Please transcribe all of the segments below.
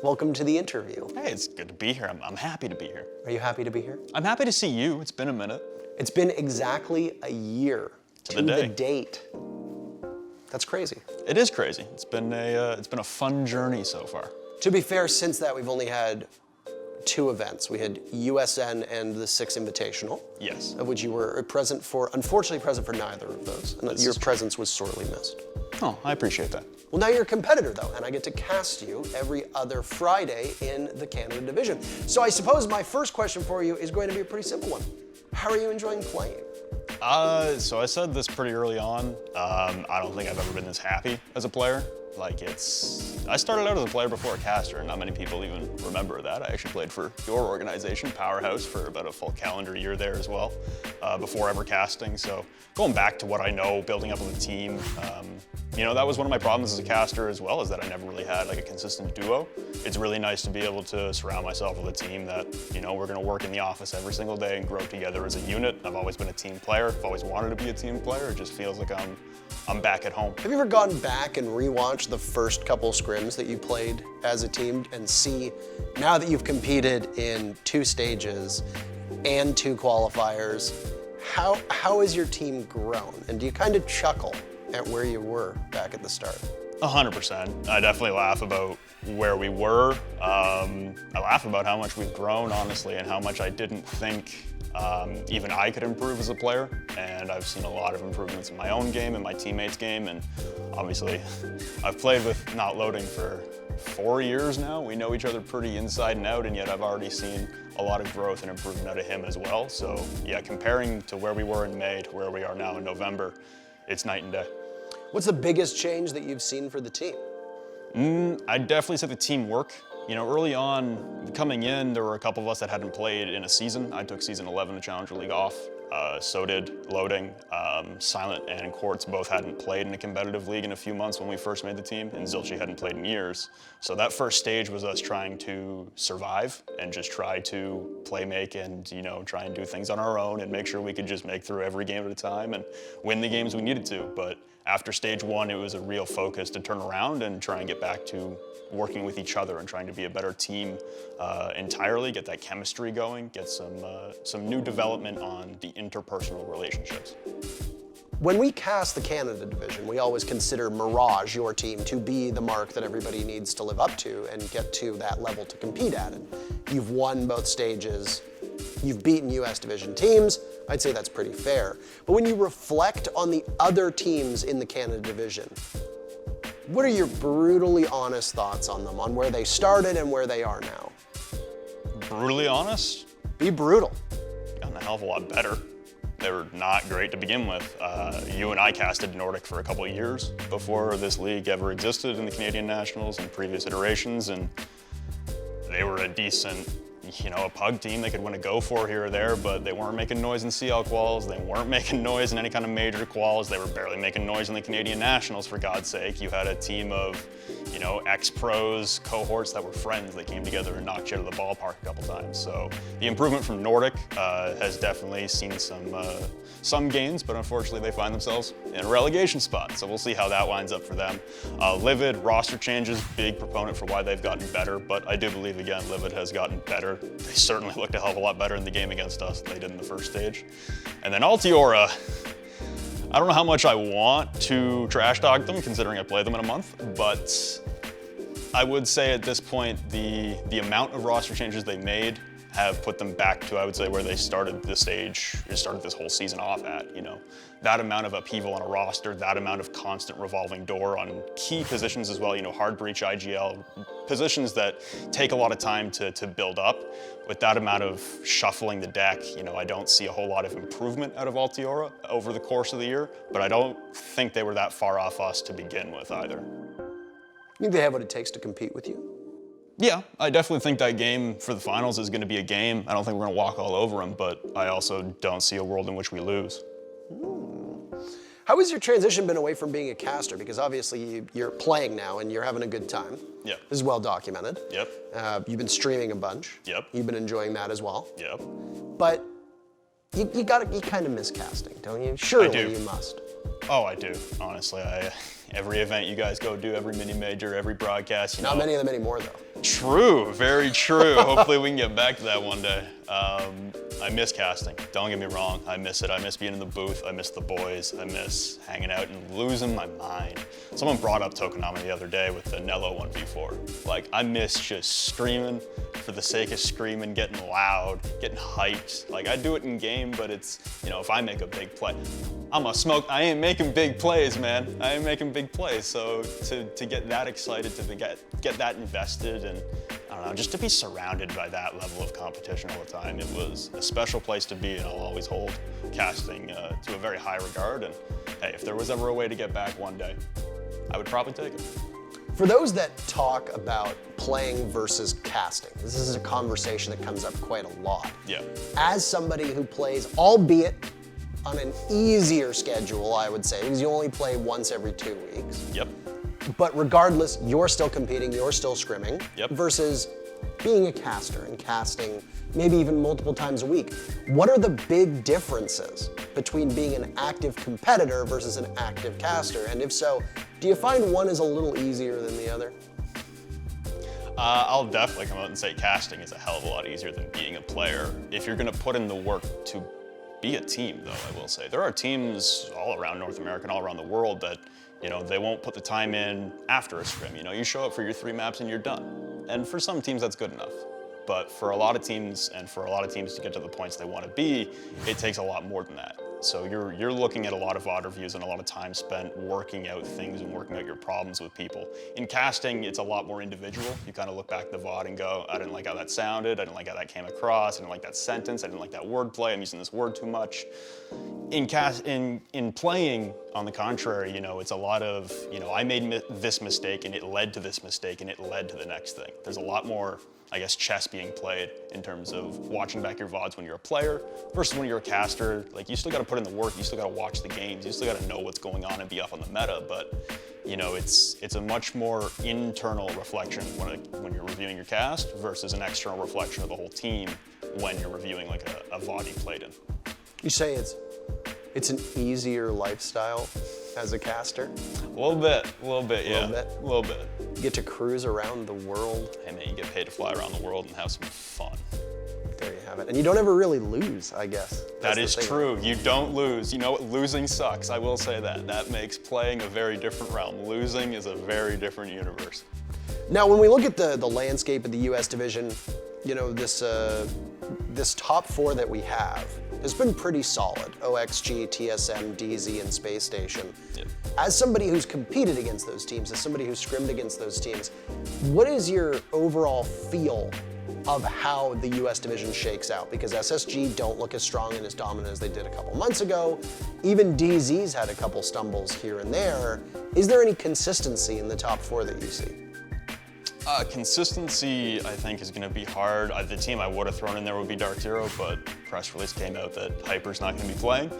Welcome to the interview. Hey, it's good to be here. I'm happy to be here. Are you happy to be here? I'm happy to see you. It's been a minute. It's been exactly a year to the date. That's crazy. It is crazy. It's been a fun journey so far. To be fair, since that we've only had 2 events. We had USN and the 6 Invitational. Yes. Of which you were unfortunately present for neither of those. And your presence was sorely missed. Oh, I appreciate that. Well, now you're a competitor though, and I get to cast you every other Friday in the Canada division. So I suppose my first question for you is going to be a pretty simple one. How are you enjoying playing? So I said this pretty early on. I don't think I've ever been this happy as a player. I started out as a player before a caster, and not many people even remember that. I actually played for your organization, Powerhouse, for about a full calendar year there as well, before ever casting. So going back to what I know, building up with a team, that was one of my problems as a caster as well, is that I never really had like a consistent duo. It's really nice to be able to surround myself with a team that, we're gonna work in the office every single day and grow together as a unit. I've always been a team player. I've always wanted to be a team player. It just feels like I'm back at home. Have you ever gone back and rewatched the first couple scrims that you played as a team and see, now that you've competed in 2 stages and 2 qualifiers, how has your team grown? And do you kind of chuckle at where you were back at the start? 100%. I definitely laugh about where we were. I laugh about how much we've grown, honestly, and how much I didn't think even I could improve as a player. And I've seen a lot of improvements in my own game and my teammates' game. And obviously, I've played with Not Loading for 4 years now. We know each other pretty inside and out, and yet I've already seen a lot of growth and improvement out of him as well. So yeah, comparing to where we were in May to where we are now in November, it's night and day. What's the biggest change that you've seen for the team? I'd definitely say the teamwork. Early on, coming in, there were a couple of us that hadn't played in a season. I took season 11 of Challenger League off. So did Loading. Silent and Quartz both hadn't played in a competitive league in a few months when we first made the team, and Zilchi hadn't played in years. So that first stage was us trying to survive and just try to play make and, try and do things on our own and make sure we could just make through every game at a time and win the games we needed to. But after stage 1, it was a real focus to turn around and try and get back to working with each other and trying to be a better team entirely, get that chemistry going, get some new development on the interpersonal relationships. When we cast the Canada division, we always consider Mirage, your team, to be the mark that everybody needs to live up to and get to that level to compete at. And you've won both stages. You've beaten US division teams. I'd say that's pretty fair. But when you reflect on the other teams in the Canada division, what are your brutally honest thoughts on them, on where they started and where they are now? Brutally honest? Be brutal. Gotten a hell of a lot better. They were not great to begin with. You and I casted Nordic for a couple of years before this league ever existed in the Canadian Nationals and previous iterations, and they were a decent, a pug team. They could win a Go for here or there, but they weren't making noise in CL quals. They weren't making noise in any kind of major quals. They were barely making noise in the Canadian Nationals, for God's sake. You had a team of, ex-pros, cohorts that were friends that came together and knocked you out of the ballpark a couple times. So the improvement from Nordic has definitely seen some gains, but unfortunately they find themselves in a relegation spot. So we'll see how that winds up for them. Livid, roster changes, big proponent for why they've gotten better, but I do believe, again, Livid has gotten better. They certainly looked a hell of a lot better in the game against us than they did in the first stage. And then INTERRO, I don't know how much I want to trash talk them, considering I played them in a month, but I would say at this point, the amount of roster changes they made have put them back to, I would say, where they started this whole season off at, That amount of upheaval on a roster, that amount of constant revolving door on key positions as well, hard breach, IGL, positions that take a lot of time to build up. With that amount of shuffling the deck, I don't see a whole lot of improvement out of INTERRO over the course of the year, but I don't think they were that far off us to begin with either. You think they have what it takes to compete with you? Yeah, I definitely think that game for the finals is going to be a game. I don't think we're going to walk all over them, but I also don't see a world in which we lose. How has your transition been away from being a caster? Because obviously you're playing now and you're having a good time. Yep. This is well documented. Yep. You've been streaming a bunch. Yep. You've been enjoying that as well. Yep. But you kind of miss casting, don't you? Surely I do. You must. Oh, I do, honestly. Every event you guys go do, every mini major, every broadcast, Not many of them anymore, though. True, very true. Hopefully we can get back to that one day. I miss casting, don't get me wrong. I miss it. I miss being in the booth. I miss the boys. I miss hanging out and losing my mind. Someone brought up Tokonami the other day with the Nello 1v4. Like, I miss just screaming for the sake of screaming, getting loud, getting hyped. Like, I do it in game, but it's, you know, if I make a big play, I ain't making big plays, man. I ain't making big plays. So to get that excited, to get that invested, and I don't know, just to be surrounded by that level of competition all the time, it was a special place to be, and I'll always hold casting to a very high regard. And hey, if there was ever a way to get back one day, I would probably take it. For those that talk about playing versus casting, this is a conversation that comes up quite a lot. Yeah. As somebody who plays, albeit on an easier schedule, I would say, because you only play once every 2 weeks. Yep. But regardless, you're still competing, you're still scrimming, Yep. versus being a caster and casting maybe even multiple times a week. What are the big differences between being an active competitor versus an active caster? And if so, do you find one is a little easier than the other? I'll definitely come out and say casting is a hell of a lot easier than being a player. If you're gonna put in the work to be a team, though, I will say. There are teams all around North America and all around the world that, you know, they won't put the time in after a scrim. You know, you show up for your 3 maps and you're done. And for some teams, that's good enough. But for a lot of teams, and for a lot of teams to get to the points they want to be, it takes a lot more than that. So you're looking at a lot of VOD reviews and a lot of time spent working out things and working out your problems with people. In casting, it's a lot more individual. You kind of look back at the VOD and go, I didn't like how that sounded, I didn't like how that came across, I didn't like that sentence, I didn't like that wordplay, I'm using this word too much. In playing, on the contrary, you know, it's a lot of, you know, I made this mistake and it led to this mistake and it led to the next thing. There's a lot more, I guess, chess being played in terms of watching back your VODs when you're a player versus when you're a caster. Like, you still got to put in the work, you still got to watch the games, you still got to know what's going on and be up on the meta, but you know, it's a much more internal reflection when you're reviewing your cast versus an external reflection of the whole team when you're reviewing like a VOD you played in. You say it's an easier lifestyle as a caster? A little bit, yeah. A little bit. You get to cruise around the world. Hey man, you get paid to fly around the world and have some fun. There you have it. And you don't ever really lose, I guess. That is true. You don't lose. You know what? Losing sucks. I will say that. That makes playing a very different realm. Losing is a very different universe. Now, when we look at the landscape of the US division, you know, this top 4 that we have has been pretty solid. OXG, TSM, DZ, and Space Station. Yep. As somebody who's competed against those teams, as somebody who's scrimmed against those teams, what is your overall feel of how the US division shakes out? Because SSG don't look as strong and as dominant as they did a couple months ago. Even DZ's had a couple stumbles here and there. Is there any consistency in the top 4 that you see? Consistency, I think, is going to be hard. The team I would have thrown in there would be DarkZero, but press release came out that Hyper's not going to be playing.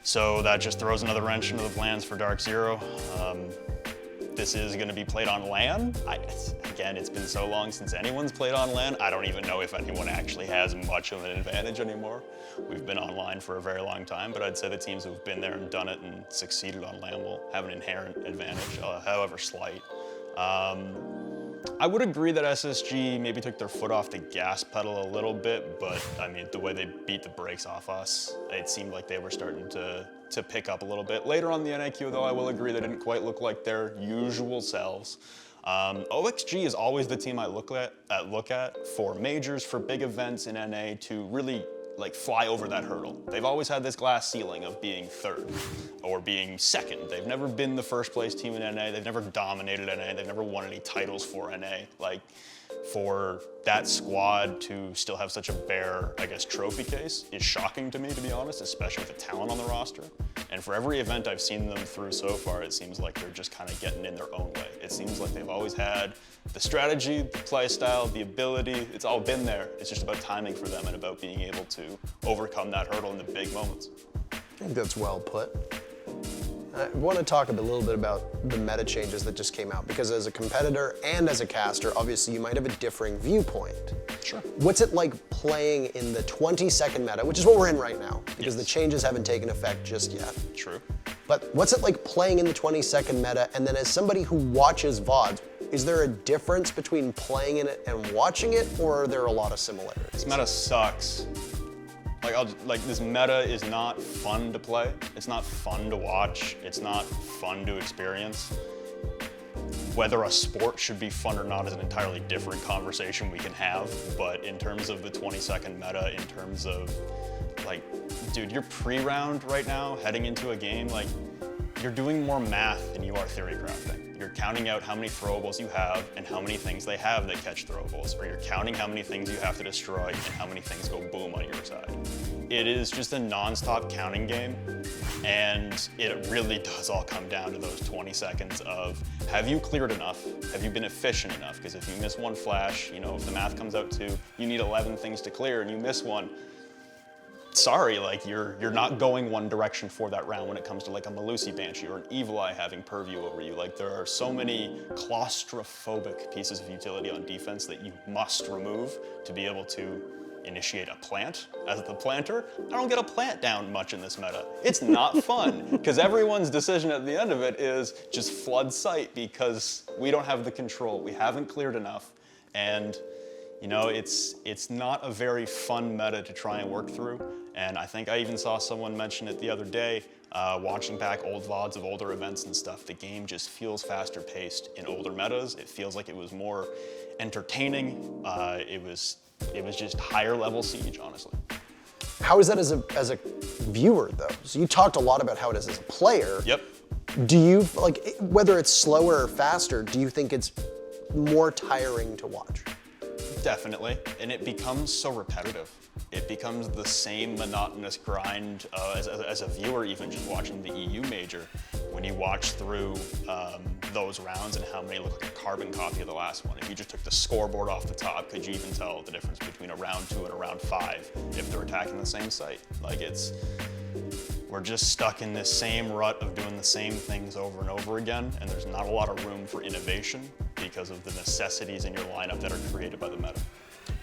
So that just throws another wrench into the plans for DarkZero. This is going to be played on LAN. Again, it's been so long since anyone's played on LAN. I don't even know if anyone actually has much of an advantage anymore. We've been online for a very long time, but I'd say the teams who've been there and done it and succeeded on LAN will have an inherent advantage, however slight. I would agree that SSG maybe took their foot off the gas pedal a little bit, but I mean, the way they beat the brakes off us, it seemed like they were starting to pick up a little bit. Later on the NIQ, though, I will agree they didn't quite look like their usual selves. OXG is always the team I look at for majors, for big events in NA to really like fly over that hurdle. They've always had this glass ceiling of being 3rd or being 2nd. They've never been the 1st place team in NA. They've never dominated NA. They've never won any titles for NA. Like, for that squad to still have such a bare, I guess, trophy case is shocking to me, to be honest, especially with the talent on the roster. And for every event I've seen them through so far, it seems like they're just kind of getting in their own way. It seems like they've always had the strategy, the play style, the ability. It's all been there. It's just about timing for them and about being able to overcome that hurdle in the big moments. I think that's well put. I want to talk a little bit about the meta changes that just came out, because as a competitor and as a caster, obviously you might have a differing viewpoint. Sure. What's it like playing in the 20-second meta, which is what we're in right now, because the changes haven't taken effect just yet. True. But what's it like playing in the 20-second meta, and then as somebody who watches VODs, Is there a difference between playing in it and watching it, or are there a lot of similarities? This meta sucks. Like this meta is not fun to play. It's not fun to watch. It's not fun to experience. Whether a sport should be fun or not is an entirely different conversation we can have, but in terms of the 20-second meta, in terms of, like, dude, you're pre-round right now, heading into a game, like, you're doing more math than you are theory crafting. You're counting out how many throwables you have and how many things they have that catch throwables, or you're counting how many things you have to destroy and how many things go boom on your side. It is just a non-stop counting game, and it really does all come down to those 20 seconds of, have you cleared enough? Have you been efficient enough? Because if you miss one flash, you know, if the math comes out to you need 11 things to clear and you miss one, sorry, like you're not going one direction for that round when it comes to like a Melusi Banshee or an Evil Eye having purview over you. Like there are so many claustrophobic pieces of utility on defense that you must remove to be able to initiate a plant. As the planter, I don't get a plant down much in this meta. It's not fun because everyone's decision at the end of it is just flood site because we don't have the control. We haven't cleared enough, and you know, it's not a very fun meta to try and work through. And I think I even saw someone mention it the other day, watching back old VODs of older events and stuff. The game just feels faster paced in older metas. It feels like it was more entertaining. It was just higher level Siege, honestly. How is that as a viewer though? So you talked a lot about how it is as a player. Yep. Do you, like, whether it's slower or faster, do you think it's more tiring to watch? Definitely, and it becomes so repetitive. It becomes the same monotonous grind as a viewer, even just watching the EU major. When you watch through those rounds and how many look like a carbon copy of the last one. If you just took the scoreboard off the top, could you even tell the difference between a round 2 and a round 5 if they're attacking the same site? Like we're just stuck in this same rut of doing the same things over and over again, and there's not a lot of room for innovation because of the necessities in your lineup that are created by the meta.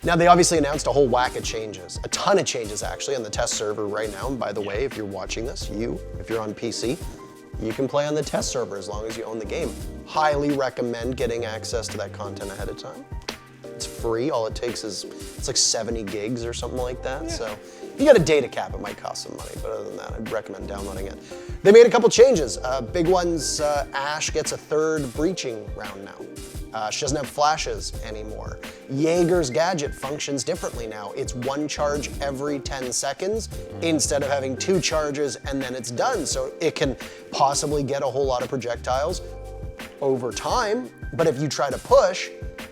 Now, they obviously announced a whole whack of changes, a ton of changes actually on the test server right now. And by the way, if you're watching this, if you're on PC, you can play on the test server as long as you own the game. Highly recommend getting access to that content ahead of time. It's free, all it takes is, it's like 70 gigs or something like that. Yeah. So if you got a data cap, it might cost some money, but other than that, I'd recommend downloading it. They made a couple changes. Big ones, Ashe gets a 3rd breaching round now. She doesn't have flashes anymore. Jaeger's gadget functions differently now. It's 1 charge every 10 seconds instead of having 2 charges and then it's done. So it can possibly get a whole lot of projectiles over time, but if you try to push,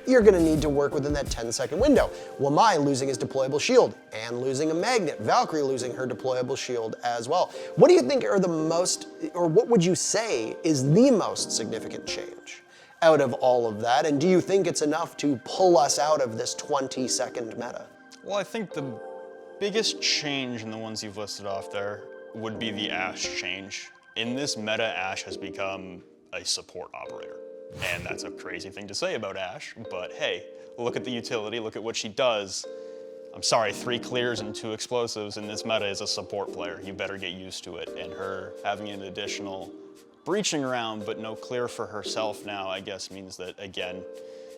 you're gonna need to work within that 10-second window. Wamai losing his deployable shield and losing a magnet. Valkyrie losing her deployable shield as well. What do you think are the most, or what would you say is the most significant change out of all of that? And do you think it's enough to pull us out of this 20-second meta? Well, I think the biggest change in the ones you've listed off there would be the Ashe change. In this meta, Ashe has become a support operator. And that's a crazy thing to say about Ashe, but hey, look at the utility, look at what she does. I'm sorry, 3 clears and 2 explosives in this meta is a support player. You better get used to it. And her having an additional breaching round, but no clear for herself now, I guess means that, again,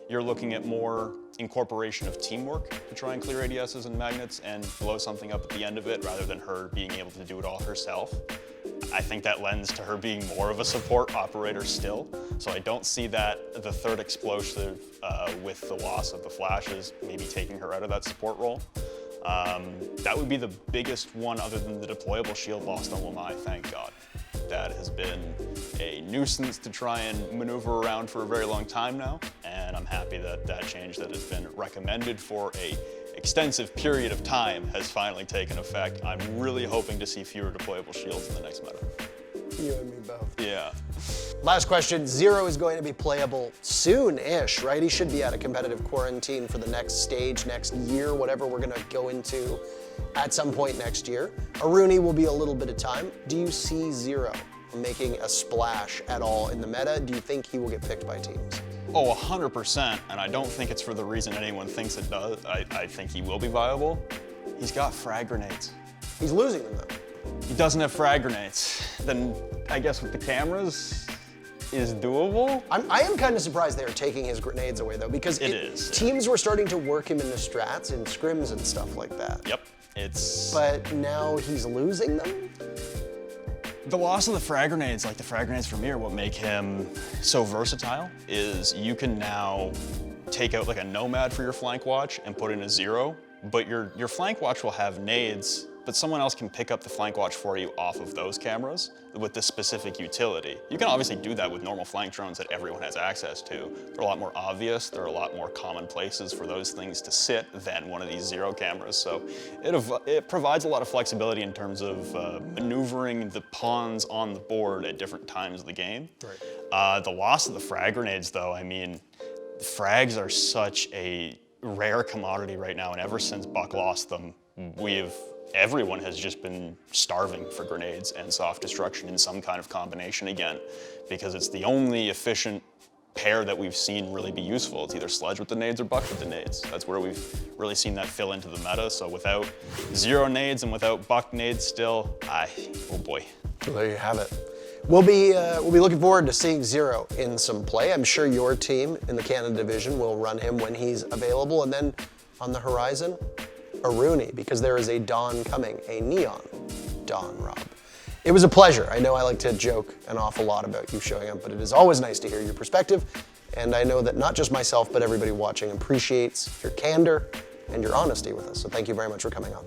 you're looking at more incorporation of teamwork to try and clear ADSs and magnets and blow something up at the end of it rather than her being able to do it all herself. I think that lends to her being more of a support operator still. So I don't see that the 3rd explosive with the loss of the flashes maybe taking her out of that support role. That would be the biggest one other than the deployable shield lost on Wamai, thank God. That has been a nuisance to try and maneuver around for a very long time now, and I'm happy that that change that has been recommended for a extensive period of time has finally taken effect. I'm really hoping to see fewer deployable shields in the next meta. You and me both. Yeah. Last question, Zero is going to be playable soon-ish, right? He should be out of competitive quarantine for the next stage, next year, whatever we're gonna go into at some point next year. Aruni will be a little bit of time. Do you see Zero making a splash at all in the meta? Do you think he will get picked by teams? Oh, 100%, and I don't think it's for the reason anyone thinks it does. I think he will be viable. He's got frag grenades. He's losing them though. He doesn't have frag grenades. Then I guess with the cameras, is doable. I am kind of surprised they're taking his grenades away though, because teams were starting to work him into strats and scrims and stuff like that. Yep, it's... But now he's losing them? The loss of the frag grenades, like the frag grenades for me, are what make him so versatile, is you can now take out like a nomad for your flank watch and put in a 0, but your flank watch will have nades, but someone else can pick up the flank watch for you off of those cameras with this specific utility. You can obviously do that with normal flank drones that everyone has access to. They're a lot more obvious, there are a lot more common places for those things to sit than one of these 0 cameras. So it provides a lot of flexibility in terms of maneuvering the pawns on the board at different times of the game. Right. The loss of the frag grenades though, I mean, frags are such a rare commodity right now, and ever since Buck lost them, everyone has just been starving for grenades and soft destruction in some kind of combination again, because it's the only efficient pair that we've seen really be useful. It's either Sledge with the nades or Buck with the nades. That's where we've really seen that fill into the meta. So without 0 nades and without Buck nades still, oh boy. Well, there you have it. We'll be looking forward to seeing 0 in some play. I'm sure your team in the Canada division will run him when he's available, and then on the horizon, a Rooney, because there is a dawn coming, a neon dawn, Rob. It was a pleasure. I know I like to joke an awful lot about you showing up, but it is always nice to hear your perspective, and I know that not just myself, but everybody watching appreciates your candor and your honesty with us, so thank you very much for coming on.